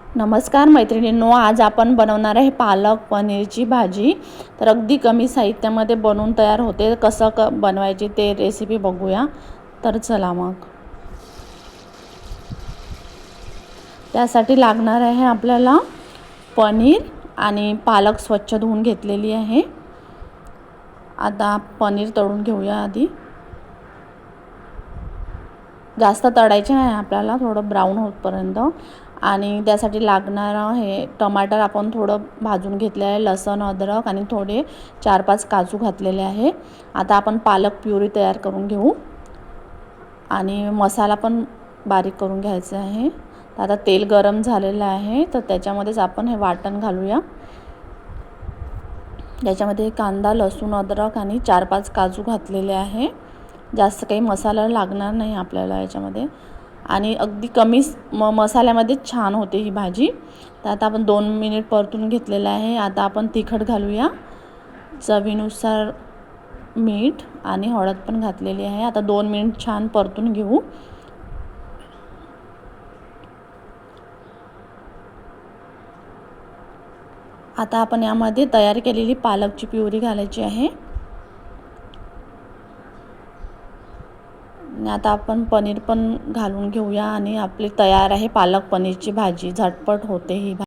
नमस्कार मैत्रिणींनो, आज आपण बनवणार आहे पालक पनीरची भाजी। तर अगदी कमी साहित्यामध्ये बनवून तयार होते। कसं बनवायची ते रेसिपी बघूया। तर चला मग त्यासाठी लागणार आहे आपल्याला पनीर आणि पालक स्वच्छ धुवून घेतलेली आहे। आता पनीर तळून घेऊया। आधी जास्त तळायचे आहे आपल्याला, थोडं ब्राऊन होईपर्यंत। आणि त्यासाठी लागणार आहे टमाटर आपण थोडं भाजून घेतले आहे, लसूण अद्रक आणि थोडे 4-5 काजू घातलेले आहे। आता आपण पालक प्युरी तयार करून घेऊ आणि मसाला पण बारीक करून घ्यायचा आहे। आता तेल गरम झालेलं आहे, तर त्याच्यामध्येच आपण हे वाटण घालूया। त्याच्यामध्ये कांदा, लसूण, अद्रक आणि 4-5 काजू घातलेले आहे। जास्त काही मसाला लागणार नाही आपल्याला याच्यामध्ये आणि अगदी कमी मसाल्यामध्ये छान होते ही भाजी। तर आता आपण 2 मिनिट परतून घेतलेलं आहे। आता आपण तिखट घालूया, चवीनुसार मीठ आणि हळद पण घातलेली आहे। आता 2 मिनिट छान परतून घेऊ। आता आपण यामध्ये तयार केलेली पालकची प्युरी घालायची आहे। आता आपण पनीर पण घालून घेऊया आणि आपली तयार आहे पालक पनीरची भाजी। झटपट होते ही भाजी।